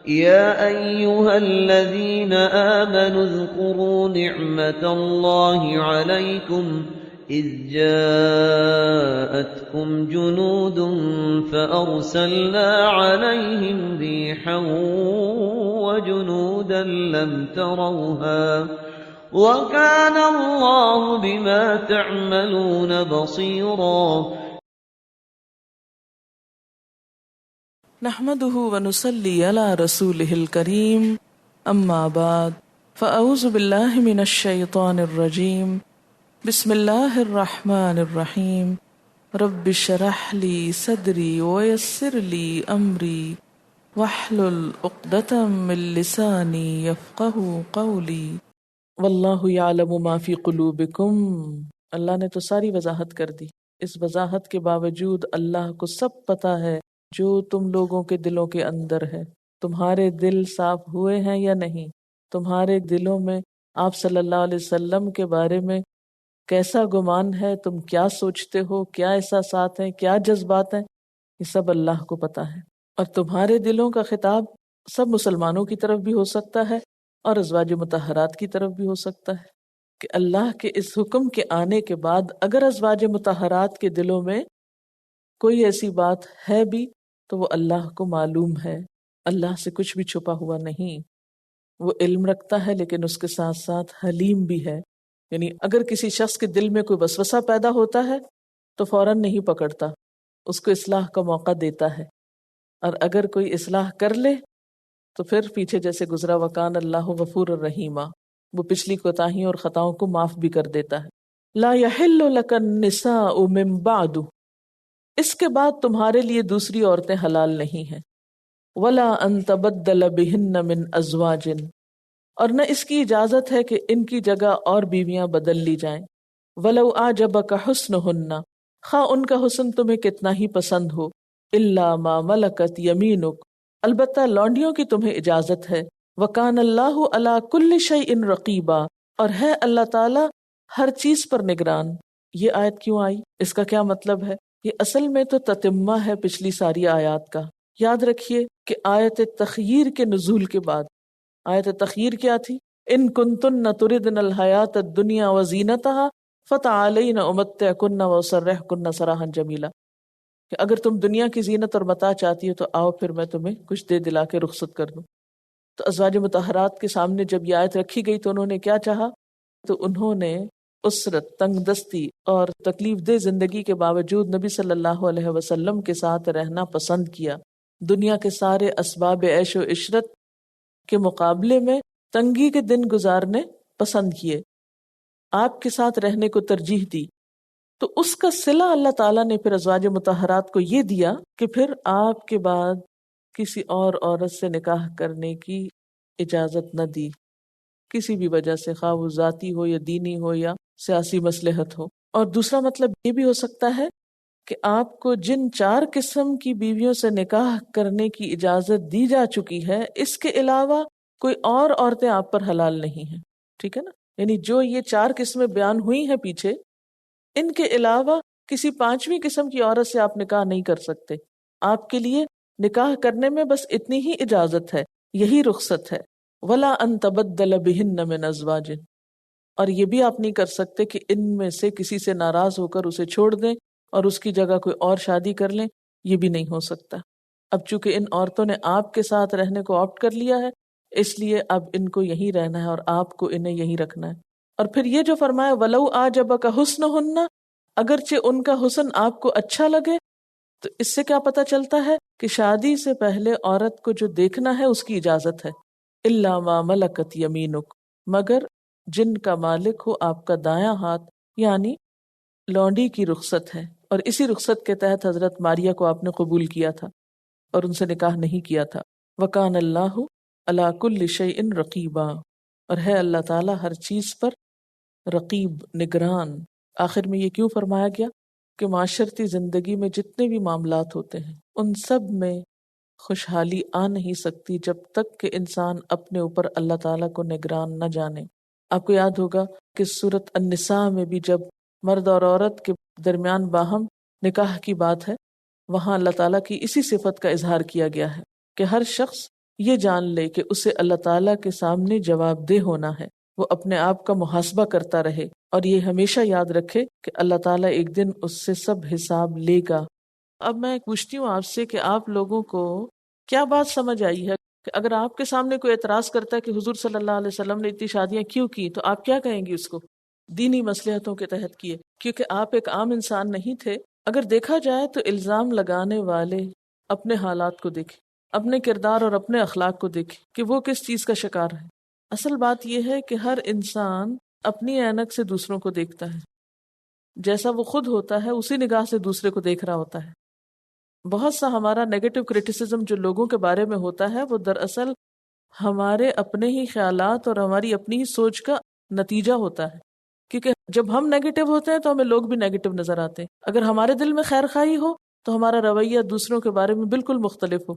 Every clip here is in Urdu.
يا أيها الذين آمنوا اذكروا نعمة الله عليكم إذ جاءتكم جنود فأرسلنا عليهم ريحا وجنودا لم تروها وكان الله بما تعملون بصيرا نحمده ونصلي على رسوله الكريم اما بعد فاعوذ بالله من الشيطان الرجيم بسم الله الرحمن الرحيم رب اشرح لي صدري ويسر لي امري واحلل عقدة من لساني يفقهوا قولي واللہ یعلم ما فی قلوبکم. اللہ نے تو ساری وضاحت کر دی. اس وضاحت کے باوجود اللہ کو سب پتا ہے جو تم لوگوں کے دلوں کے اندر ہے. تمہارے دل صاف ہوئے ہیں یا نہیں؟ تمہارے دلوں میں آپ صلی اللہ علیہ وسلم کے بارے میں کیسا گمان ہے؟ تم کیا سوچتے ہو؟ کیا احساسات ہیں؟ کیا جذبات ہیں؟ یہ سب اللہ کو پتا ہے. اور تمہارے دلوں کا خطاب سب مسلمانوں کی طرف بھی ہو سکتا ہے اور ازواج مطہرات کی طرف بھی ہو سکتا ہے کہ اللہ کے اس حکم کے آنے کے بعد اگر ازواج مطہرات کے دلوں میں کوئی ایسی بات ہے بھی تو وہ اللہ کو معلوم ہے. اللہ سے کچھ بھی چھپا ہوا نہیں. وہ علم رکھتا ہے لیکن اس کے ساتھ ساتھ حلیم بھی ہے. یعنی اگر کسی شخص کے دل میں کوئی وسوسہ پیدا ہوتا ہے تو فوراً نہیں پکڑتا، اس کو اصلاح کا موقع دیتا ہے. اور اگر کوئی اصلاح کر لے تو پھر پیچھے جیسے گزرا وکان اللہ غفور الرحیمہ، وہ پچھلی کوتاہیوں اور خطاؤں کو معاف بھی کر دیتا ہے. لا یحل لک النساء من بعد، اس کے بعد تمہارے لیے دوسری عورتیں حلال نہیں ہیں. ولا ان تبدل بہن من ازواج، اور نہ اس کی اجازت ہے کہ ان کی جگہ اور بیویاں بدل لی جائیں. ولو اعجبک حسنہن، خواہ ان کا حسن تمہیں کتنا ہی پسند ہو. الا ما ملکت یمینک، البتہ لونڈیوں کی تمہیں اجازت ہے. وکان اللہ علی کل شیء رقیبا، اور ہے اللہ تعالی ہر چیز پر نگران. یہ آیت کیوں آئی؟ اس کا کیا مطلب ہے؟ یہ اصل میں تو تتمہ ہے پچھلی ساری آیات کا. یاد رکھیے کہ آیت تخییر کے نزول کے بعد آیت تخییر کیا تھی؟ ان کنتن تردن الحیات الدنیا وزینتها فتعالین امتعکن واسرحکن سراحا جمیلا، کہ اگر تم دنیا کی زینت اور متاع چاہتی ہو تو آؤ پھر میں تمہیں کچھ دے دلا کے رخصت کر دوں. تو ازواج مطہرات کے سامنے جب یہ آیت رکھی گئی تو انہوں نے کیا چاہا؟ تو انہوں نے اسرت، تنگ دستی اور تکلیف دہ زندگی کے باوجود نبی صلی اللہ علیہ وسلم کے ساتھ رہنا پسند کیا. دنیا کے سارے اسباب عیش و عشرت کے مقابلے میں تنگی کے دن گزارنے پسند کیے، آپ کے ساتھ رہنے کو ترجیح دی. تو اس کا صلہ اللہ تعالیٰ نے پھر ازواج مطہرات کو یہ دیا کہ پھر آپ کے بعد کسی اور عورت سے نکاح کرنے کی اجازت نہ دی، کسی بھی وجہ سے، خواہ وہ ذاتی ہو یا دینی ہو یا سیاسی مصلحت ہو. اور دوسرا مطلب یہ بھی ہو سکتا ہے کہ آپ کو جن 4 قسم کی بیویوں سے نکاح کرنے کی اجازت دی جا چکی ہے، اس کے علاوہ کوئی اور عورتیں آپ پر حلال نہیں ہیں. ٹھیک ہے نا؟ یعنی جو یہ 4 قسمیں بیان ہوئی ہیں پیچھے، ان کے علاوہ کسی 5ویں قسم کی عورت سے آپ نکاح نہیں کر سکتے. آپ کے لیے نکاح کرنے میں بس اتنی ہی اجازت ہے، یہی رخصت ہے. ولا ان تبدل بہن من ازواج، اور یہ بھی آپ نہیں کر سکتے کہ ان میں سے کسی سے ناراض ہو کر اسے چھوڑ دیں اور اس کی جگہ کوئی اور شادی کر لیں. یہ بھی نہیں ہو سکتا. اب چونکہ ان عورتوں نے آپ کے ساتھ رہنے کو آپٹ کر لیا ہے، اس لیے اب ان کو یہیں رہنا ہے اور آپ کو انہیں یہیں رکھنا ہے. اور پھر یہ جو فرمایا وَلَوْ أَعْجَبَكَ حُسْنُهُنَّ، اگرچہ ان کا حسن آپ کو اچھا لگے، تو اس سے کیا پتہ چلتا ہے کہ شادی سے پہلے عورت کو جو دیکھنا ہے اس کی اجازت ہے. إِلَّا مَا مَلَكَتْ يَمِينُكَ، مگر جن کا مالک ہو آپ کا دایاں ہاتھ، یعنی لونڈی کی رخصت ہے. اور اسی رخصت کے تحت حضرت ماریہ کو آپ نے قبول کیا تھا اور ان سے نکاح نہیں کیا تھا. وَكَانَ اللَّهُ عَلَى كُلِّ شَيْءٍ رَقِيبًا، اور ہے اللہ تعالیٰ ہر چیز پر رقیب، نگران. آخر میں یہ کیوں فرمایا گیا کہ معاشرتی زندگی میں جتنے بھی معاملات ہوتے ہیں ان سب میں خوشحالی آ نہیں سکتی جب تک کہ انسان اپنے اوپر اللہ تعالیٰ کو نگران نہ جانے. آپ کو یاد ہوگا کہ سورۃ النساء میں بھی جب مرد اور عورت کے درمیان باہم نکاح کی بات ہے، وہاں اللہ تعالیٰ کی اسی صفت کا اظہار کیا گیا ہے کہ ہر شخص یہ جان لے کہ اسے اللہ تعالیٰ کے سامنے جواب دہ ہونا ہے، وہ اپنے آپ کا محاسبہ کرتا رہے اور یہ ہمیشہ یاد رکھے کہ اللہ تعالیٰ ایک دن اس سے سب حساب لے گا۔ اب میں پوچھتی ہوں آپ سے کہ آپ لوگوں کو کیا بات سمجھ آئی ہے کہ اگر آپ کے سامنے کوئی اعتراض کرتا ہے کہ حضور صلی اللہ علیہ وسلم نے اتنی شادیاں کیوں کی، تو آپ کیا کہیں گی اس کو؟ دینی مصلحتوں کے تحت کیے، کیونکہ آپ ایک عام انسان نہیں تھے۔ اگر دیکھا جائے تو الزام لگانے والے اپنے حالات کو دیکھیں، اپنے کردار اور اپنے اخلاق کو دیکھیں کہ وہ کس چیز کا شکار ہے۔ اصل بات یہ ہے کہ ہر انسان اپنی اینک سے دوسروں کو دیکھتا ہے، جیسا وہ خود ہوتا ہے اسی نگاہ سے دوسرے کو دیکھ رہا ہوتا ہے۔ بہت سا ہمارا نیگیٹو کرٹیسزم جو لوگوں کے بارے میں ہوتا ہے وہ دراصل ہمارے اپنے ہی خیالات اور ہماری اپنی ہی سوچ کا نتیجہ ہوتا ہے، کیونکہ جب ہم نیگیٹو ہوتے ہیں تو ہمیں لوگ بھی نیگیٹو نظر آتے ہیں۔ اگر ہمارے دل میں خیر خواہی ہو تو ہمارا رویہ دوسروں کے بارے میں بالکل مختلف ہو۔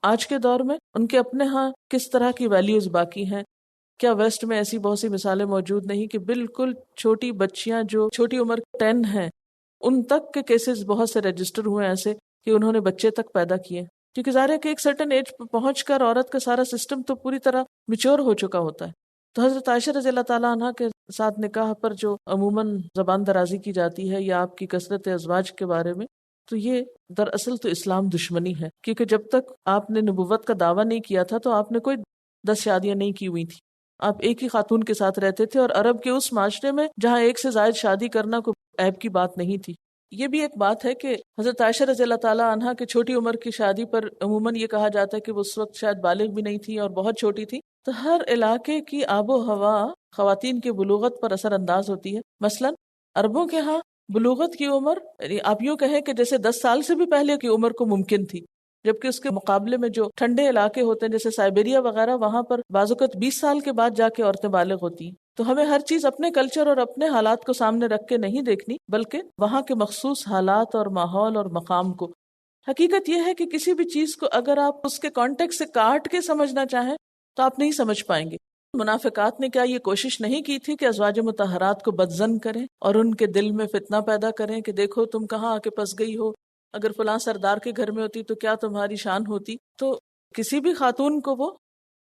آج کے دور میں ان کے اپنے ہاں کس طرح کی ویلیوز باقی ہیں؟ کیا ویسٹ میں ایسی بہت سی مثالیں موجود نہیں کہ بالکل چھوٹی بچیاں جو چھوٹی عمر 10 ہیں ان تک کے کیسز بہت سے رجسٹر ہوئے ایسے کہ انہوں نے بچے تک پیدا کیے، کیونکہ ظاہر ہے کہ ایک سرٹن ایج پہ پہنچ کر عورت کا سارا سسٹم تو پوری طرح میچور ہو چکا ہوتا ہے۔ تو حضرت عائشہ رضی اللہ تعالیٰ عنہ کے ساتھ نکاح پر جو عموماً زبان درازی کی جاتی ہے یا آپ کی کثرت ازواج کے بارے میں، تو یہ دراصل تو اسلام دشمنی ہے، کیونکہ جب تک آپ نے نبوت کا دعویٰ نہیں کیا تھا تو آپ نے کوئی 10 شادیاں نہیں کی ہوئی تھی، آپ ایک ہی خاتون کے ساتھ رہتے تھے، اور عرب کے اس معاشرے میں جہاں ایک سے زائد شادی کرنا کوئی عیب کی بات نہیں تھی۔ یہ بھی ایک بات ہے کہ حضرت عائشہ رضی اللہ تعالیٰ عنہا کی چھوٹی عمر کی شادی پر عموماً یہ کہا جاتا ہے کہ وہ اس وقت شاید بالغ بھی نہیں تھی اور بہت چھوٹی تھی۔ تو ہر علاقے کی آب و ہوا خواتین کی بلوغت پر اثر انداز ہوتی ہے۔ مثلاً عربوں کے ہاں بلوغت کی عمر آپ یوں کہیں کہ جیسے 10 سال سے بھی پہلے کی عمر کو ممکن تھی، جبکہ اس کے مقابلے میں جو ٹھنڈے علاقے ہوتے ہیں جیسے سائبیریا وغیرہ، وہاں پر بعض اوقات 20 سال کے بعد جا کے عورتیں بالغ ہوتی ہیں۔ تو ہمیں ہر چیز اپنے کلچر اور اپنے حالات کو سامنے رکھ کے نہیں دیکھنی، بلکہ وہاں کے مخصوص حالات اور ماحول اور مقام کو۔ حقیقت یہ ہے کہ کسی بھی چیز کو اگر آپ اس کے کانٹیکٹ سے کاٹ کے سمجھنا چاہیں تو آپ نہیں سمجھ پائیں گے۔ منافقات نے کیا یہ کوشش نہیں کی تھی کہ ازواج مطہرات کو بدظن کریں اور ان کے دل میں فتنہ پیدا کریں کہ دیکھو تم کہاں آ کے پھنس گئی ہو، اگر فلاں سردار کے گھر میں ہوتی تو کیا تمہاری شان ہوتی؟ تو کسی بھی خاتون کو وہ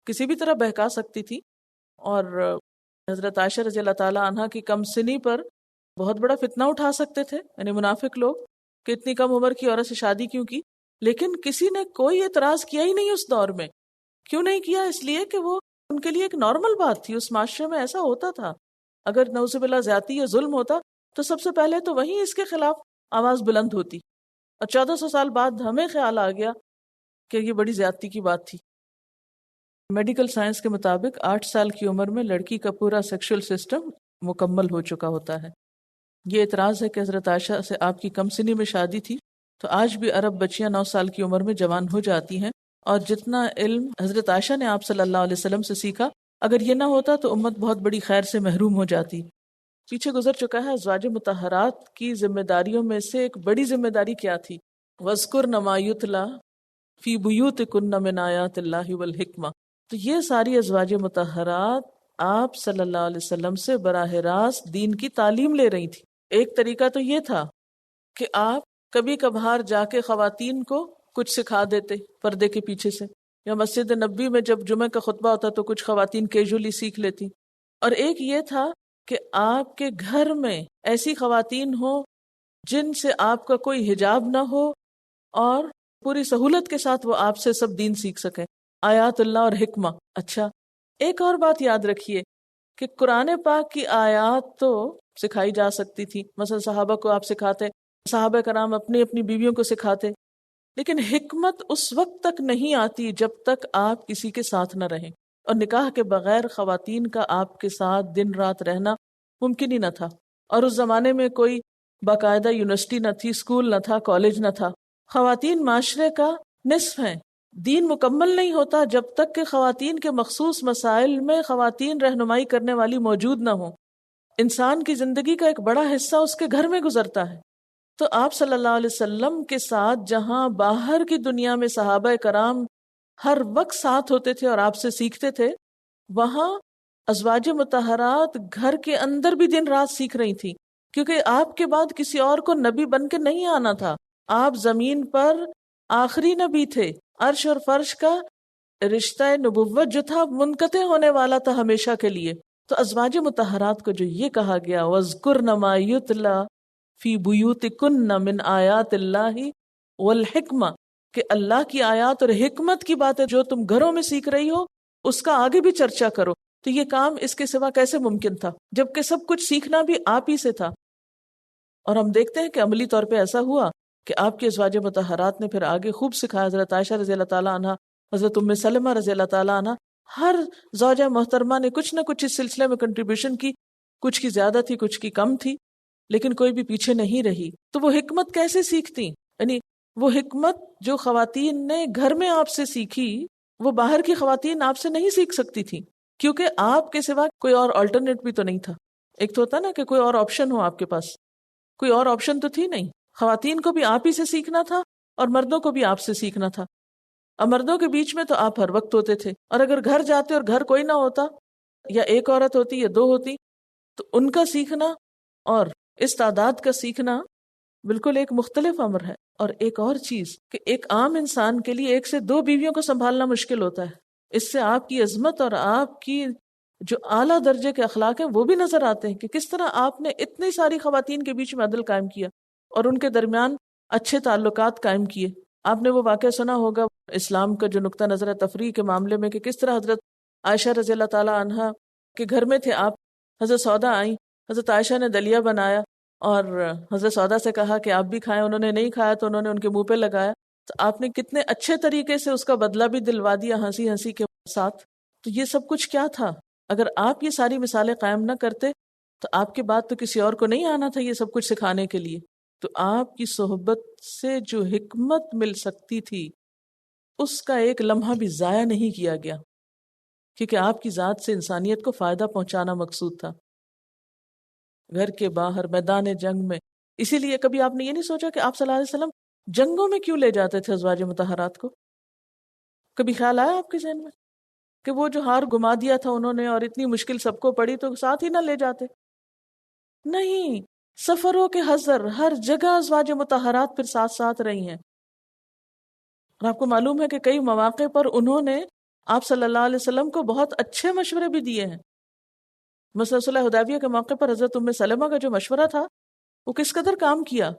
کسی بھی طرح بہکا سکتی تھی، اور حضرت عائشہ رضی اللہ تعالیٰ عنہ کی کم سنی پر بہت بڑا فتنہ اٹھا سکتے تھے، یعنی منافق لوگ، کہ اتنی کم عمر کی عورت سے شادی کیوں کی۔ لیکن کسی نے کوئی اعتراض کیا ہی نہیں اس دور میں۔ کیوں نہیں کیا؟ اس لیے کہ وہ ان کے لیے ایک نارمل بات تھی، اس معاشرے میں ایسا ہوتا تھا۔ اگر نعوذ باللہ زیادتی یا ظلم ہوتا تو سب سے پہلے تو وہیں اس کے خلاف آواز بلند ہوتی، اور 1400 سال بعد ہمیں خیال آ گیا کہ یہ بڑی زیادتی کی بات تھی۔ میڈیکل سائنس کے مطابق 8 سال کی عمر میں لڑکی کا پورا سیکشل سسٹم مکمل ہو چکا ہوتا ہے۔ یہ اعتراض ہے کہ حضرت عائشہ سے آپ کی کم سنی میں شادی تھی، تو آج بھی عرب بچیاں 9 سال کی عمر میں جوان ہو جاتی ہیں، اور جتنا علم حضرت عائشہ نے آپ صلی اللہ علیہ وسلم سے سیکھا، اگر یہ نہ ہوتا تو امت بہت بڑی خیر سے محروم ہو جاتی۔ پیچھے گزر چکا ہے ازواج مطہرات کی ذمہ داریوں میں سے ایک بڑی ذمہ داری کیا تھی؟ وَاذْكُرْنَ مَا يُتْلَى فِي بُيُوتِكُنَّ مِنْ آيَاتِ اللَّهِ وَالْحِكْمَةِ۔ تو یہ ساری ازواج مطہرات آپ صلی اللہ علیہ وسلم سے براہ راست دین کی تعلیم لے رہی تھی۔ ایک طریقہ تو یہ تھا کہ آپ کبھی کبھار جا کے خواتین کو کچھ سکھا دیتے پردے کے پیچھے سے، یا مسجد نبوی میں جب جمعہ کا خطبہ ہوتا تو کچھ خواتین کیجولی سیکھ لیتی۔ اور ایک یہ تھا کہ آپ کے گھر میں ایسی خواتین ہوں جن سے آپ کا کوئی حجاب نہ ہو، اور پوری سہولت کے ساتھ وہ آپ سے سب دین سیکھ سکیں، آیات اللہ اور حکمہ۔ اچھا، ایک اور بات یاد رکھیے کہ قرآن پاک کی آیات تو سکھائی جا سکتی تھی، مثلا صحابہ کو آپ سکھاتے، صحابہ کرام اپنی اپنی بیویوں کو سکھاتے، لیکن حکمت اس وقت تک نہیں آتی جب تک آپ کسی کے ساتھ نہ رہیں، اور نکاح کے بغیر خواتین کا آپ کے ساتھ دن رات رہنا ممکن ہی نہ تھا۔ اور اس زمانے میں کوئی باقاعدہ یونیورسٹی نہ تھی، اسکول نہ تھا، کالج نہ تھا۔ خواتین معاشرے کا نصف ہیں۔ دین مکمل نہیں ہوتا جب تک کہ خواتین کے مخصوص مسائل میں خواتین رہنمائی کرنے والی موجود نہ ہوں۔ انسان کی زندگی کا ایک بڑا حصہ اس کے گھر میں گزرتا ہے۔ تو آپ صلی اللہ علیہ وسلم کے ساتھ جہاں باہر کی دنیا میں صحابہ کرام ہر وقت ساتھ ہوتے تھے اور آپ سے سیکھتے تھے، وہاں ازواج مطہرات گھر کے اندر بھی دن رات سیکھ رہی تھی، کیونکہ آپ کے بعد کسی اور کو نبی بن کے نہیں آنا تھا۔ آپ زمین پر آخری نبی تھے، عرش اور فرش کا رشتہ نبوت جو تھا منقطع ہونے والا تھا ہمیشہ کے لیے. تو ازواج مطہرات کو جو یہ کہا گیا وَاذْكُرْنَ مَا يُتْلَى فِي بُيُوتِكُنَّ مِنْ آیات اللہ والحکمہ، کہ اللہ کی آیات اور حکمت کی باتیں جو تم گھروں میں سیکھ رہی ہو اس کا آگے بھی چرچا کرو. تو یہ کام اس کے سوا کیسے ممکن تھا جبکہ سب کچھ سیکھنا بھی آپ ہی سے تھا. اور ہم دیکھتے ہیں کہ عملی طور پہ ایسا ہوا کہ آپ کی ازواج مطہرات نے پھر آگے خوب سکھایا. حضرت عائشہ رضی اللہ تعالیٰ عنہ، حضرت ام سلمہ رضی اللہ تعالیٰ عنہ، ہر زوجہ محترمہ نے کچھ نہ کچھ اس سلسلے میں کنٹریبیوشن کی. کچھ کی زیادہ تھی، کچھ کی کم تھی، لیکن کوئی بھی پیچھے نہیں رہی. تو وہ حکمت کیسے سیکھتی؟ یعنی وہ حکمت جو خواتین نے گھر میں آپ سے سیکھی وہ باہر کی خواتین آپ سے نہیں سیکھ سکتی تھی، کیونکہ آپ کے سوا کوئی اور آلٹرنیٹ بھی تو نہیں تھا. ایک تو ہوتا نا کہ کوئی اور آپشن ہو، آپ کے پاس کوئی اور آپشن تو تھی نہیں. خواتین کو بھی آپ ہی سے سیکھنا تھا اور مردوں کو بھی آپ سے سیکھنا تھا. اور مردوں کے بیچ میں تو آپ ہر وقت ہوتے تھے، اور اگر گھر جاتے اور گھر کوئی نہ ہوتا یا ایک عورت ہوتی یا دو ہوتی تو ان کا سیکھنا اور اس تعداد کا سیکھنا بالکل ایک مختلف امر ہے. اور ایک اور چیز کہ ایک عام انسان کے لیے ایک سے دو بیویوں کو سنبھالنا مشکل ہوتا ہے. اس سے آپ کی عظمت اور آپ کی جو اعلیٰ درجے کے اخلاق ہیں وہ بھی نظر آتے ہیں کہ کس طرح آپ نے اتنی ساری خواتین کے بیچ میں عدل قائم کیا اور ان کے درمیان اچھے تعلقات قائم کیے. آپ نے وہ واقعہ سنا ہوگا اسلام کا جو نقطہ نظر ہے تفریح کے معاملے میں، کہ کس طرح حضرت عائشہ رضی اللہ تعالیٰ عنہا کے گھر میں تھے آپ، حضرت سودا آئیں، حضرت عائشہ نے دلیا بنایا اور حضرت سودا سے کہا کہ آپ بھی کھائیں. انہوں نے نہیں کھایا تو انہوں نے ان کے منہ پہ لگایا. تو آپ نے کتنے اچھے طریقے سے اس کا بدلہ بھی دلوا دیا ہنسی ہنسی کے ساتھ. تو یہ سب کچھ کیا تھا؟ اگر آپ یہ ساری مثالیں قائم نہ کرتے تو آپ کے بعد تو کسی اور کو نہیں آنا تھا یہ سب کچھ سکھانے کے لیے. تو آپ کی صحبت سے جو حکمت مل سکتی تھی اس کا ایک لمحہ بھی ضائع نہیں کیا گیا، کیونکہ آپ کی ذات سے انسانیت کو فائدہ پہنچانا مقصود تھا گھر کے باہر میدان جنگ میں. اسی لیے کبھی آپ نے یہ نہیں سوچا کہ آپ صلی اللہ علیہ وسلم جنگوں میں کیوں لے جاتے تھے ازواج مطہرات کو؟ کبھی خیال آیا آپ کے ذہن میں کہ وہ جو ہار گما دیا تھا انہوں نے اور اتنی مشکل سب کو پڑی تو ساتھ ہی نہ لے جاتے؟ نہیں، سفروں کے حذر ہر جگہ ازواج مطہرات پھر ساتھ ساتھ رہی ہیں. اور آپ کو معلوم ہے کہ کئی مواقع پر انہوں نے آپ صلی اللہ علیہ وسلم کو بہت اچھے مشورے بھی دیے ہیں. مثلا صلح حدیبیہ کے موقع پر حضرت ام سلمہ کا جو مشورہ تھا وہ کس قدر کام کیا.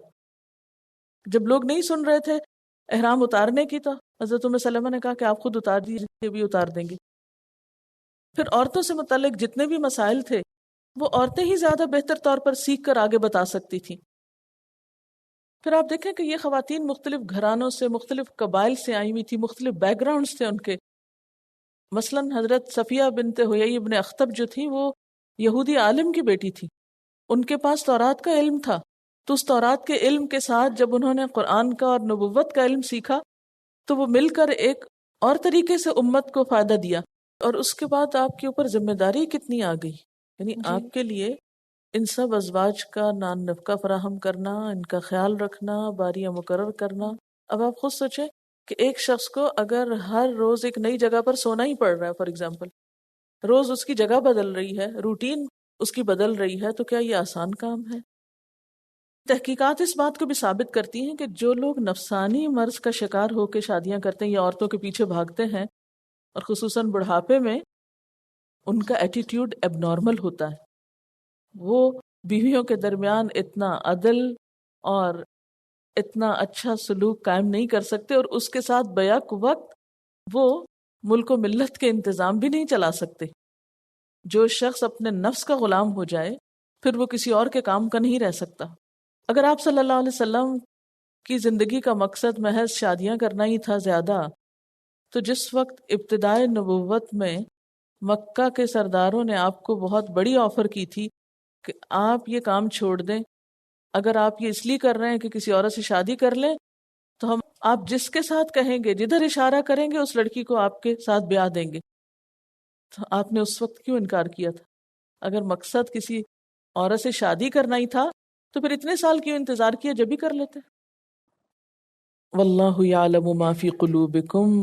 جب لوگ نہیں سن رہے تھے احرام اتارنے کی تو حضرت ام سلمہ نے کہا کہ آپ خود اتار دیجیے، بھی اتار دیں گے. پھر عورتوں سے متعلق جتنے بھی مسائل تھے وہ عورتیں ہی زیادہ بہتر طور پر سیکھ کر آگے بتا سکتی تھیں. پھر آپ دیکھیں کہ یہ خواتین مختلف گھرانوں سے، مختلف قبائل سے آئی ہوئی تھی، مختلف بیک گراؤنڈز تھے ان کے. مثلا حضرت صفیہ بنت حیی بن اخطب جو تھی وہ یہودی عالم کی بیٹی تھی. ان کے پاس تورات کا علم تھا، تو اس تورات کے علم کے ساتھ جب انہوں نے قرآن کا اور نبوت کا علم سیکھا تو وہ مل کر ایک اور طریقے سے امت کو فائدہ دیا. اور اس کے بعد آپ کے اوپر ذمہ داری کتنی آ گئی، یعنی آپ کے لیے ان سب ازواج کا نان نفقہ فراہم کرنا، ان کا خیال رکھنا، باریاں مقرر کرنا. اب آپ خود سوچیں کہ ایک شخص کو اگر ہر روز ایک نئی جگہ پر سونا ہی پڑ رہا ہے، فار ایگزامپل روز اس کی جگہ بدل رہی ہے، روٹین اس کی بدل رہی ہے، تو کیا یہ آسان کام ہے؟ تحقیقات اس بات کو بھی ثابت کرتی ہیں کہ جو لوگ نفسانی مرض کا شکار ہو کے شادیاں کرتے ہیں یا عورتوں کے پیچھے بھاگتے ہیں، اور خصوصاً بڑھاپے میں، ان کا ایٹیٹیوڈ اب نارمل ہوتا ہے. وہ بیویوں کے درمیان اتنا عدل اور اتنا اچھا سلوک قائم نہیں کر سکتے، اور اس کے ساتھ بیک وقت وہ ملک و ملت کے انتظام بھی نہیں چلا سکتے. جو شخص اپنے نفس کا غلام ہو جائے پھر وہ کسی اور کے کام کا نہیں رہ سکتا. اگر آپ صلی اللہ علیہ وسلم کی زندگی کا مقصد محض شادیاں کرنا ہی تھا زیادہ، تو جس وقت ابتدائے نبوت میں مکہ کے سرداروں نے آپ کو بہت بڑی آفر کی تھی کہ آپ یہ کام چھوڑ دیں، اگر آپ یہ اس لیے کر رہے ہیں کہ کسی عورت سے شادی کر لیں تو ہم آپ جس کے ساتھ کہیں گے، جدھر اشارہ کریں گے، اس لڑکی کو آپ کے ساتھ بیاہ دیں گے. تو آپ نے اس وقت کیوں انکار کیا تھا؟ اگر مقصد کسی عورت سے شادی کرنا ہی تھا تو پھر اتنے سال کیوں انتظار کیا، جب ہی کر لیتے. واللہ یعلم ما فی قلوبکم،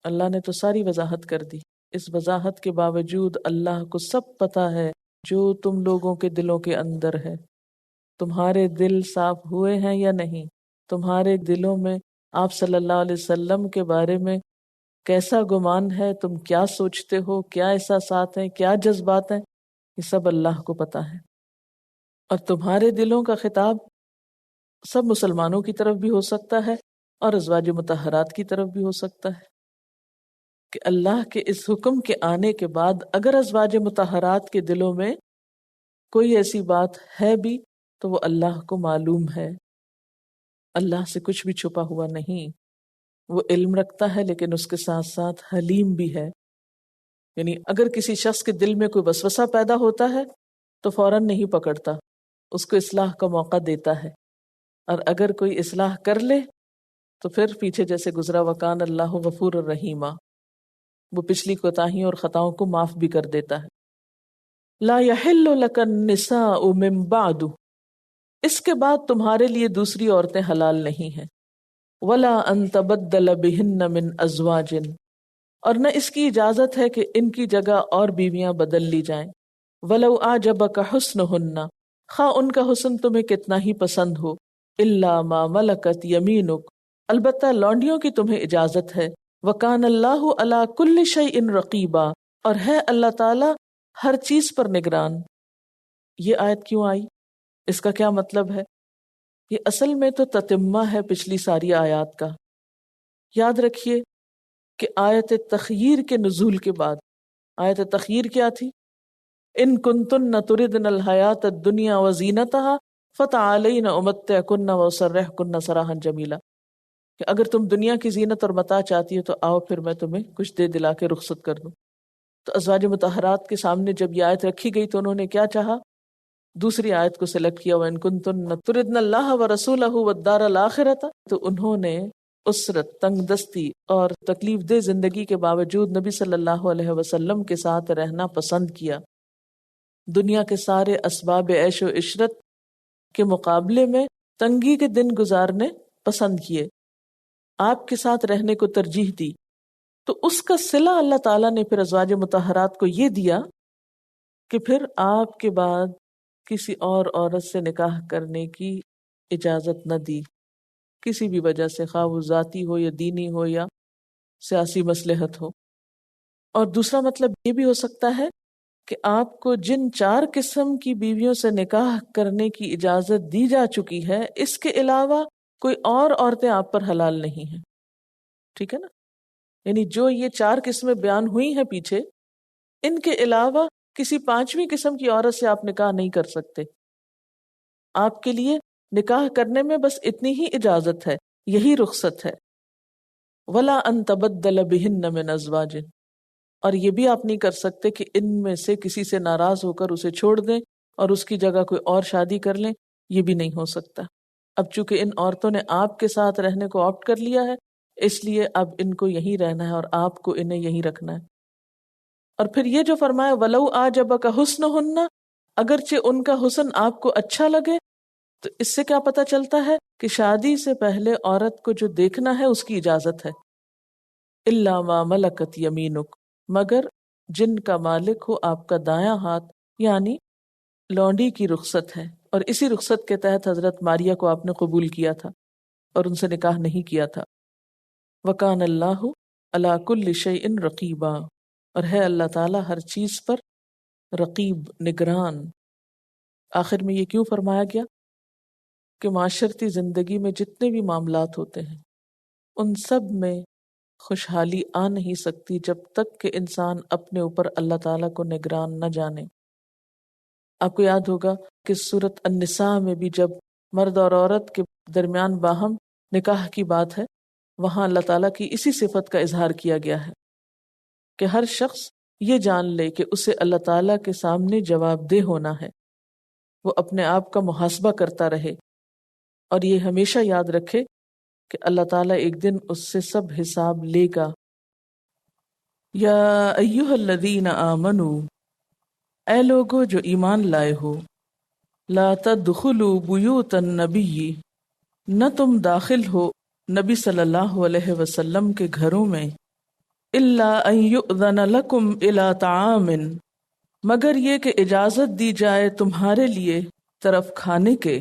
اللہ نے تو ساری وضاحت کر دی. اس وضاحت کے باوجود اللہ کو سب پتا ہے جو تم لوگوں کے دلوں کے اندر ہے. تمہارے دل صاف ہوئے ہیں یا نہیں؟ تمہارے دلوں میں آپ صلی اللہ علیہ وسلم کے بارے میں کیسا گمان ہے، تم کیا سوچتے ہو، کیا احساسات ہیں، کیا جذبات ہیں، یہ سب اللہ کو پتا ہے۔ اور تمہارے دلوں کا خطاب سب مسلمانوں کی طرف بھی ہو سکتا ہے اور ازواج مطہرات کی طرف بھی ہو سکتا ہے کہ اللہ کے اس حکم کے آنے کے بعد اگر ازواج مطہرات کے دلوں میں کوئی ایسی بات ہے بھی تو وہ اللہ کو معلوم ہے، اللہ سے کچھ بھی چھپا ہوا نہیں، وہ علم رکھتا ہے لیکن اس کے ساتھ ساتھ حلیم بھی ہے۔ یعنی اگر کسی شخص کے دل میں کوئی وسوسہ پیدا ہوتا ہے تو فوراً نہیں پکڑتا، اس کو اصلاح کا موقع دیتا ہے، اور اگر کوئی اصلاح کر لے تو پھر پیچھے جیسے گزرا وکان اللہ غفور الرحیمہ، وہ پچھلی کوتاہیوں اور خطاؤں کو معاف بھی کر دیتا ہے۔ لا یحل لک النساء من بعد، اس کے بعد تمہارے لیے دوسری عورتیں حلال نہیں ہیں، ولا ان تبدل بہن من ازواج، اور نہ اس کی اجازت ہے کہ ان کی جگہ اور بیویاں بدل لی جائیں، ولو اعجبک حسنہن، خواہ ان کا حسن تمہیں کتنا ہی پسند ہو، الا ما ملکت یمینک، البتہ لونڈیوں کی تمہیں اجازت ہے، وکان اللہ علی کل شیء رقیبا، اور ہے اللہ تعالی ہر چیز پر نگران۔ یہ آیت کیوں آئی؟ اس کا کیا مطلب ہے؟ یہ اصل میں تو تتمہ ہے پچھلی ساری آیات کا۔ یاد رکھیے کہ آیت تخییر کے نزول کے بعد آیت تخییر کیا تھی؟ ان کنتن تردن الحیات الدنیا وزینتہا فتعالین امتعکن واسرحکن سراحا جمیلا، کہ اگر تم دنیا کی زینت اور متاع چاہتی ہو تو آؤ پھر میں تمہیں کچھ دے دلا کے رخصت کر دوں۔ تو ازواج مطہرات کے سامنے جب یہ آیت رکھی گئی تو انہوں نے کیا چاہا؟ دوسری آیت کو سلیکٹ کیا، وَإِن كُنتُنَّ تُرِدْنَ اللَّهَ وَرَسُولَهُ وَالدَّارَ الْآخِرَةَ، تو انہوں نے اسرت، تنگ دستی اور تکلیف دہ زندگی کے باوجود نبی صلی اللہ علیہ وسلم کے ساتھ رہنا پسند کیا، دنیا کے سارے اسباب عیش و عشرت کے مقابلے میں تنگی کے دن گزارنے پسند کیے، آپ کے ساتھ رہنے کو ترجیح دی۔ تو اس کا صلہ اللہ تعالیٰ نے پھر ازواج مطہرات کو یہ دیا کہ پھر آپ کے بعد کسی اور عورت سے نکاح کرنے کی اجازت نہ دی، کسی بھی وجہ سے، خواہ وہ ذاتی ہو یا دینی ہو یا سیاسی مصلحت ہو۔ اور دوسرا مطلب یہ بھی ہو سکتا ہے کہ آپ کو جن 4 قسم کی بیویوں سے نکاح کرنے کی اجازت دی جا چکی ہے، اس کے علاوہ کوئی اور عورتیں آپ پر حلال نہیں ہیں، ٹھیک ہے نا؟ یعنی جو یہ 4 قسمیں بیان ہوئی ہیں پیچھے، ان کے علاوہ کسی 5ویں قسم کی عورت سے آپ نکاح نہیں کر سکتے۔ آپ کے لیے نکاح کرنے میں بس اتنی ہی اجازت ہے، یہی رخصت ہے۔ ولا ان تبدل بہن من ازواج، اور یہ بھی آپ نہیں کر سکتے کہ ان میں سے کسی سے ناراض ہو کر اسے چھوڑ دیں اور اس کی جگہ کوئی اور شادی کر لیں، یہ بھی نہیں ہو سکتا۔ اب چونکہ ان عورتوں نے آپ کے ساتھ رہنے کو آپٹ کر لیا ہے، اس لیے اب ان کو یہیں رہنا ہے اور آپ کو انہیں یہیں رکھنا ہے۔ اور پھر یہ جو فرمایا وَلَوْ أَعْجَبَكَ حُسْنُهُنَّ، اگرچہ ان کا حسن آپ کو اچھا لگے، تو اس سے کیا پتہ چلتا ہے کہ شادی سے پہلے عورت کو جو دیکھنا ہے اس کی اجازت ہے۔ إِلَّا مَا مَلَكَتْ يَمِينُكَ، مگر جن کا مالک ہو آپ کا دایاں ہاتھ، یعنی لونڈی کی رخصت ہے، اور اسی رخصت کے تحت حضرت ماریہ کو آپ نے قبول کیا تھا اور ان سے نکاح نہیں کیا تھا۔ وَكَانَ اللَّهُ عَلَى كُلِّ شَيْءٍ رَقِيبًا، اور ہے اللہ تعالیٰ ہر چیز پر رقیب، نگران۔ آخر میں یہ کیوں فرمایا گیا کہ معاشرتی زندگی میں جتنے بھی معاملات ہوتے ہیں ان سب میں خوشحالی آ نہیں سکتی جب تک کہ انسان اپنے اوپر اللہ تعالیٰ کو نگران نہ جانے۔ آپ کو یاد ہوگا کہ سورۃ النساء میں بھی جب مرد اور عورت کے درمیان باہم نکاح کی بات ہے، وہاں اللہ تعالیٰ کی اسی صفت کا اظہار کیا گیا ہے کہ ہر شخص یہ جان لے کہ اسے اللہ تعالیٰ کے سامنے جواب دہ ہونا ہے، وہ اپنے آپ کا محاسبہ کرتا رہے اور یہ ہمیشہ یاد رکھے کہ اللہ تعالیٰ ایک دن اس سے سب حساب لے گا۔ یا ایہا الذین آمنوا، اے لوگو جو ایمان لائے ہو، لا تدخلوا بیوت النبی، نہ تم داخل ہو نبی صلی اللہ علیہ وسلم کے گھروں میں، الا ان یؤذن لکم الی طعام، مگر یہ کہ اجازت دی جائے تمہارے لیے طرف کھانے کے،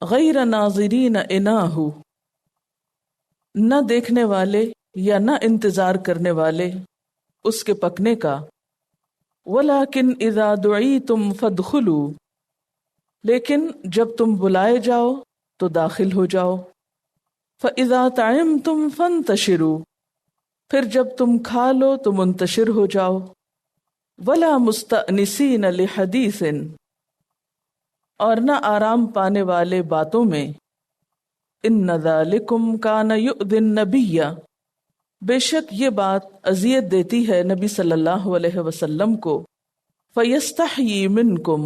غیر ناظرین اناہ، نہ دیکھنے والے یا نہ انتظار کرنے والے اس کے پکنے کا، ولیکن اذا دعیتم فادخلوا، لیکن جب تم بلائے جاؤ تو داخل ہو جاؤ، فاذا طعمتم فانتشروا، پھر جب تم کھا لو تو منتشر ہو جاؤ، ولا مستأنسین لحدیث، اور نہ آرام پانے والے باتوں میں، ان ذالکم کان یؤذی النبی، بے شک یہ بات اذیت دیتی ہے نبی صلی اللہ علیہ وسلم کو، فیستحیی منکم،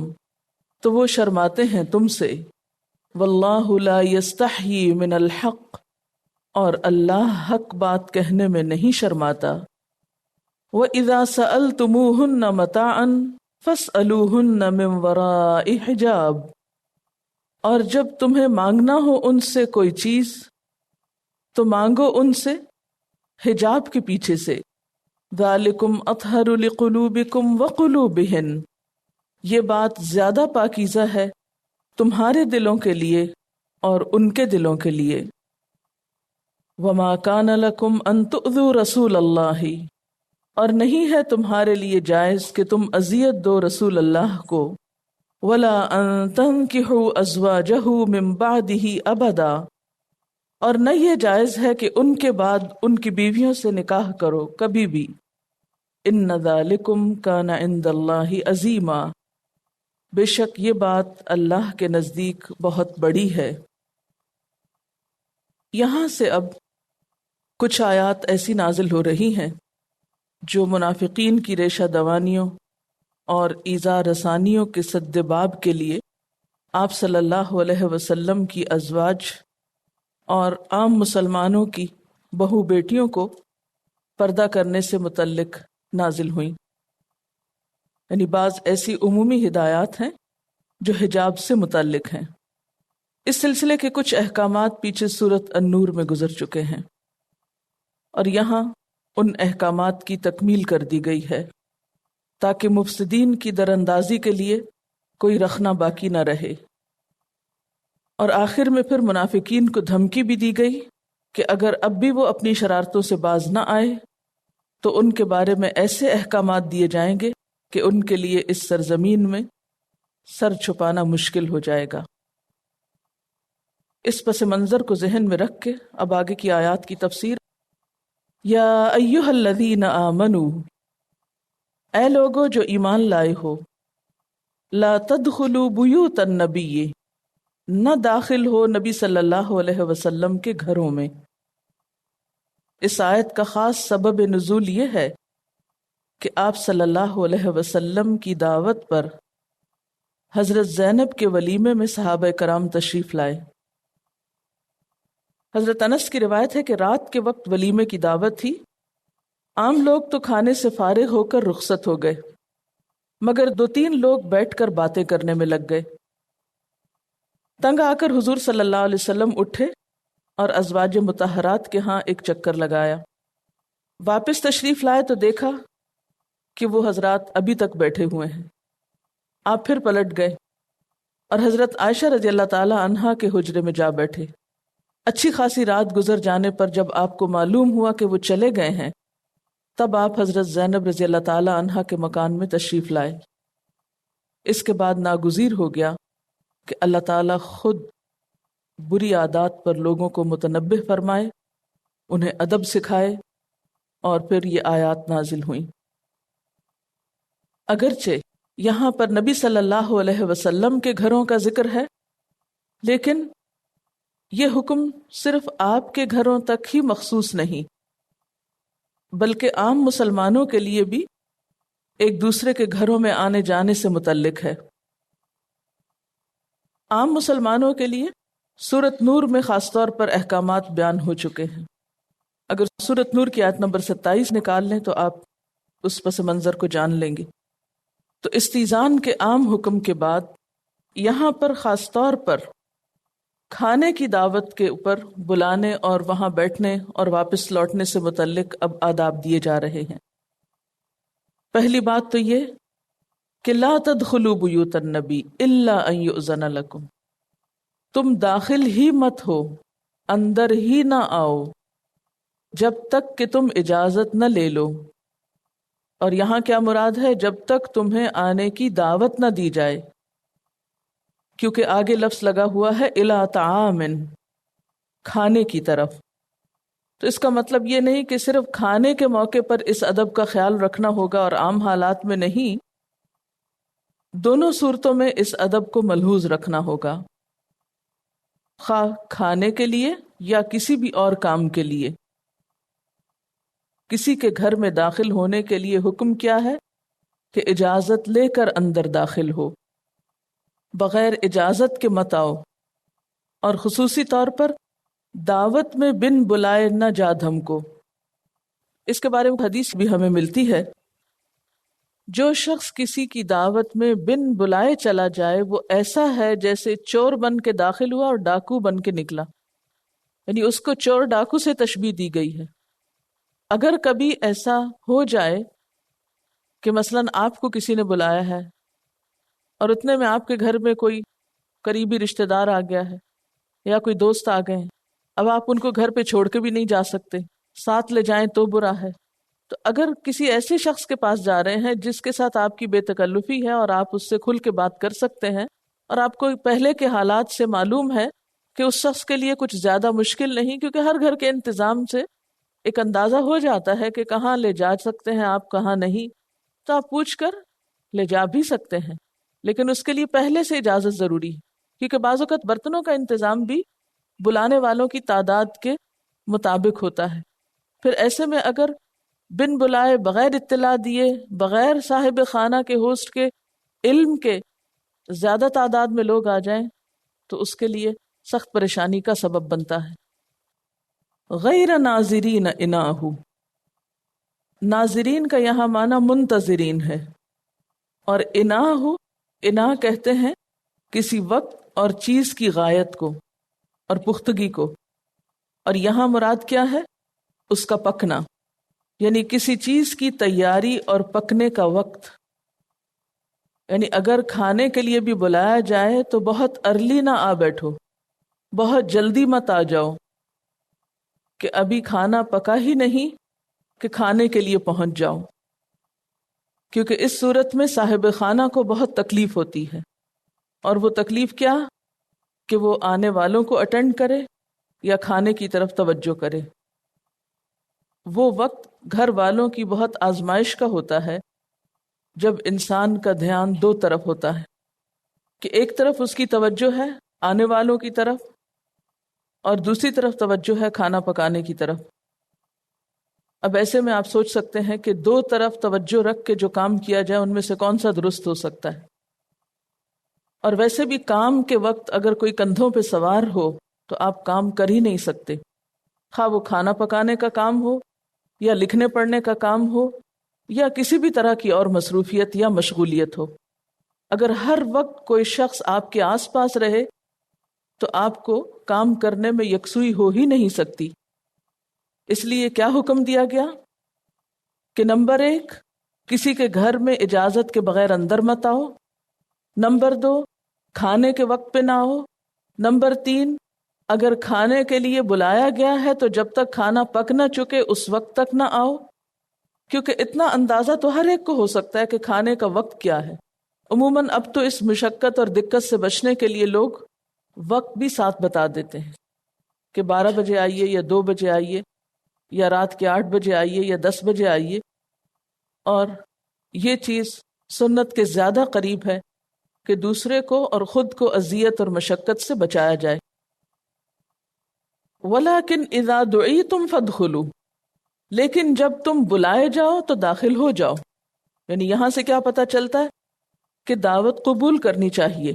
تو وہ شرماتے ہیں تم سے، واللہ لا یستحیی من الحق، اور اللہ حق بات کہنے میں نہیں شرماتا، وَإِذَا سَأَلْتُمُوهُنَّ مَتَاعًا فَاسْأَلُوهُنَّ مِنْ وَرَاءِ حِجَابٍ، اور جب تمہیں مانگنا ہو ان سے کوئی چیز تو مانگو ان سے حجاب کے پیچھے سے، ذَلِكُمْ أَطْهَرُ لِقُلُوبِكُمْ وَقُلُوبِهِنْ، یہ بات زیادہ پاکیزہ ہے تمہارے دلوں کے لیے اور ان کے دلوں کے لیے، وَمَا كَانَ لَكُمْ أَن تُؤْذُوا رَسُولَ اللَّهِ، اور نہیں ہے تمہارے لیے جائز کہ تم اذیت دو رسول اللہ کو، وَلَا أَن تَنْكِحُوا أَزْوَاجَهُ مِن بَعْدِهِ أَبَدًا، اور نہ یہ جائز ہے کہ ان کے بعد ان کی بیویوں سے نکاح کرو کبھی بھی، إِنَّ ذَلِكُمْ كَانَ عِندَ اللَّهِ عَظِيمًا، بے شک یہ بات اللہ کے نزدیک بہت بڑی ہے۔ یہاں سے اب کچھ آیات ایسی نازل ہو رہی ہیں جو منافقین کی ریشہ دوانیوں اور ایذا رسانیوں کے سد باب کے لیے آپ صلی اللہ علیہ وسلم کی ازواج اور عام مسلمانوں کی بہو بیٹیوں کو پردہ کرنے سے متعلق نازل ہوئیں، یعنی بعض ایسی عمومی ہدایات ہیں جو حجاب سے متعلق ہیں۔ اس سلسلے کے کچھ احکامات پیچھے سورۃ النور میں گزر چکے ہیں، اور یہاں ان احکامات کی تکمیل کر دی گئی ہے تاکہ مفسدین کی دراندازی کے لیے کوئی رخنہ باقی نہ رہے، اور آخر میں پھر منافقین کو دھمکی بھی دی گئی کہ اگر اب بھی وہ اپنی شرارتوں سے باز نہ آئے تو ان کے بارے میں ایسے احکامات دیے جائیں گے کہ ان کے لیے اس سرزمین میں سر چھپانا مشکل ہو جائے گا۔ اس پس منظر کو ذہن میں رکھ کے اب آگے کی آیات کی تفسیر۔ یا ایہا الذین آمنوا، اے لوگو جو ایمان لائے ہو، لا تدخلوا بیوت النبی، نہ داخل ہو نبی صلی اللہ علیہ وسلم کے گھروں میں۔ اس آیت کا خاص سبب نزول یہ ہے کہ آپ صلی اللہ علیہ وسلم کی دعوت پر حضرت زینب کے ولیمے میں صحابہ کرام تشریف لائے۔ حضرت انس کی روایت ہے کہ رات کے وقت ولیمے کی دعوت تھی، عام لوگ تو کھانے سے فارغ ہو کر رخصت ہو گئے، مگر 2-3 لوگ بیٹھ کر باتیں کرنے میں لگ گئے۔ تنگ آ کر حضور صلی اللہ علیہ وسلم اٹھے اور ازواج مطہرات کے ہاں ایک چکر لگایا، واپس تشریف لائے تو دیکھا کہ وہ حضرات ابھی تک بیٹھے ہوئے ہیں۔ آپ پھر پلٹ گئے اور حضرت عائشہ رضی اللہ تعالی عنہا کے حجرے میں جا بیٹھے۔ اچھی خاصی رات گزر جانے پر جب آپ کو معلوم ہوا کہ وہ چلے گئے ہیں، تب آپ حضرت زینب رضی اللہ تعالی عنہا کے مکان میں تشریف لائے۔ اس کے بعد ناگزیر ہو گیا کہ اللہ تعالیٰ خود بری عادات پر لوگوں کو متنبہ فرمائے، انہیں ادب سکھائے، اور پھر یہ آیات نازل ہوئیں۔ اگرچہ یہاں پر نبی صلی اللہ علیہ وسلم کے گھروں کا ذکر ہے، لیکن یہ حکم صرف آپ کے گھروں تک ہی مخصوص نہیں، بلکہ عام مسلمانوں کے لیے بھی ایک دوسرے کے گھروں میں آنے جانے سے متعلق ہے۔ عام مسلمانوں کے لیے سورۃ نور میں خاص طور پر احکامات بیان ہو چکے ہیں۔ اگر سورۃ نور کی آیت نمبر 27 نکال لیں تو آپ اس پس منظر کو جان لیں گے۔ تو استیزان کے عام حکم کے بعد یہاں پر خاص طور پر کھانے کی دعوت کے اوپر بلانے اور وہاں بیٹھنے اور واپس لوٹنے سے متعلق اب آداب دیے جا رہے ہیں۔ پہلی بات تو یہ کہ لا تدخلوا بیوت النبی الا ان یؤذن لکم، تم داخل ہی مت ہو، اندر ہی نہ آؤ، جب تک کہ تم اجازت نہ لے لو. اور یہاں کیا مراد ہے؟ جب تک تمہیں آنے کی دعوت نہ دی جائے، کیونکہ آگے لفظ لگا ہوا ہے الی طعام، کھانے کی طرف. تو اس کا مطلب یہ نہیں کہ صرف کھانے کے موقع پر اس ادب کا خیال رکھنا ہوگا اور عام حالات میں نہیں. دونوں صورتوں میں اس ادب کو ملحوظ رکھنا ہوگا، خواہ کھانے کے لیے یا کسی بھی اور کام کے لیے. کسی کے گھر میں داخل ہونے کے لیے حکم کیا ہے کہ اجازت لے کر اندر داخل ہو، بغیر اجازت کے مت آؤ. اور خصوصی طور پر دعوت میں بن بلائے نہ جا دھمکو. اس کے بارے میں حدیث بھی ہمیں ملتی ہے، جو شخص کسی کی دعوت میں بن بلائے چلا جائے وہ ایسا ہے جیسے چور بن کے داخل ہوا اور ڈاکو بن کے نکلا. یعنی اس کو چور ڈاکو سے تشبیہ دی گئی ہے. اگر کبھی ایسا ہو جائے کہ مثلاً آپ کو کسی نے بلایا ہے اور اتنے میں آپ کے گھر میں کوئی قریبی رشتہ دار آ گیا ہے یا کوئی دوست آ گئے ہیں، اب آپ ان کو گھر پہ چھوڑ کے بھی نہیں جا سکتے، ساتھ لے جائیں تو برا ہے. تو اگر کسی ایسے شخص کے پاس جا رہے ہیں جس کے ساتھ آپ کی بے تکلفی ہے اور آپ اس سے کھل کے بات کر سکتے ہیں اور آپ کو پہلے کے حالات سے معلوم ہے کہ اس شخص کے لیے کچھ زیادہ مشکل نہیں، کیونکہ ہر گھر کے انتظام سے ایک اندازہ ہو جاتا ہے کہ کہاں لے جا سکتے ہیں آپ، کہاں نہیں، تو آپ پوچھ کر لے جا بھی سکتے ہیں. لیکن اس کے لیے پہلے سے اجازت ضروری ہے، کیونکہ بعض اوقات برتنوں کا انتظام بھی بلانے والوں کی تعداد کے مطابق ہوتا ہے. پھر ایسے میں اگر بن بلائے، بغیر اطلاع دیے، بغیر صاحب خانہ کے ہوسٹ کے علم کے زیادہ تعداد میں لوگ آ جائیں تو اس کے لیے سخت پریشانی کا سبب بنتا ہے. غیر ناظرین اناہ، ناظرین کا یہاں معنی منتظرین ہے، اور اناہ کہتے ہیں کسی وقت اور چیز کی غایت کو اور پختگی کو. اور یہاں مراد کیا ہے؟ اس کا پکنا، یعنی کسی چیز کی تیاری اور پکنے کا وقت. یعنی اگر کھانے کے لیے بھی بلایا جائے تو بہت ارلی نہ آ بیٹھو، بہت جلدی مت آ جاؤ کہ ابھی کھانا پکا ہی نہیں کہ کھانے کے لیے پہنچ جاؤ، کیونکہ اس صورت میں صاحب خانہ کو بہت تکلیف ہوتی ہے. اور وہ تکلیف کیا؟ کہ وہ آنے والوں کو اٹینڈ کرے یا کھانے کی طرف توجہ کرے. وہ وقت گھر والوں کی بہت آزمائش کا ہوتا ہے جب انسان کا دھیان دو طرف ہوتا ہے، کہ ایک طرف اس کی توجہ ہے آنے والوں کی طرف اور دوسری طرف توجہ ہے کھانا پکانے کی طرف. اب ایسے میں آپ سوچ سکتے ہیں کہ دو طرف توجہ رکھ کے جو کام کیا جائے ان میں سے کون سا درست ہو سکتا ہے. اور ویسے بھی کام کے وقت اگر کوئی کندھوں پہ سوار ہو تو آپ کام کر ہی نہیں سکتے، خواہ وہ کھانا پکانے کا کام ہو یا لکھنے پڑھنے کا کام ہو یا کسی بھی طرح کی اور مصروفیت یا مشغولیت ہو. اگر ہر وقت کوئی شخص آپ کے آس پاس رہے تو آپ کو کام کرنے میں یکسوئی ہو ہی نہیں سکتی. اس لیے کیا حکم دیا گیا کہ نمبر 1، کسی کے گھر میں اجازت کے بغیر اندر مت آؤ. نمبر 2، کھانے کے وقت پہ نہ آؤ. نمبر 3، اگر کھانے کے لیے بلایا گیا ہے تو جب تک کھانا پک نہ چکے اس وقت تک نہ آؤ، کیونکہ اتنا اندازہ تو ہر ایک کو ہو سکتا ہے کہ کھانے کا وقت کیا ہے. عموماً اب تو اس مشقت اور دقت سے بچنے کے لیے لوگ وقت بھی ساتھ بتا دیتے ہیں کہ 12 بجے آئیے یا 2 بجے آئیے یا رات کے 8 بجے آئیے یا 10 بجے آئیے. اور یہ چیز سنت کے زیادہ قریب ہے کہ دوسرے کو اور خود کو اذیت اور مشقت سے بچایا جائے. وَلَكِنْ إِذَا دُعِيتُمْ فَادْخُلُوا، لیکن جب تم بلائے جاؤ تو داخل ہو جاؤ. یعنی یہاں سے کیا پتہ چلتا ہے کہ دعوت قبول کرنی چاہیے.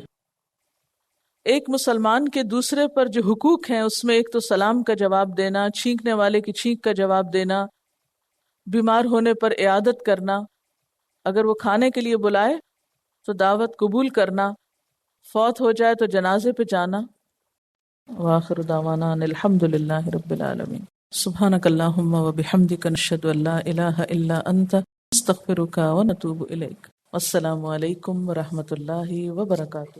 ایک مسلمان کے دوسرے پر جو حقوق ہیں اس میں ایک تو سلام کا جواب دینا، چھینکنے والے کی چھینک کا جواب دینا، بیمار ہونے پر عیادت کرنا، اگر وہ کھانے کے لیے بلائے تو دعوت قبول کرنا، فوت ہو جائے تو جنازے پہ جانا. وآخر دعوانا ان الحمد للہ رب العالمین. سبحانک اللہم وبحمدک نشہد ان لا الہ الا انت نستغفرک ونتوب الیک. السلام علیکم ورحمۃ اللہ وبرکاتہ.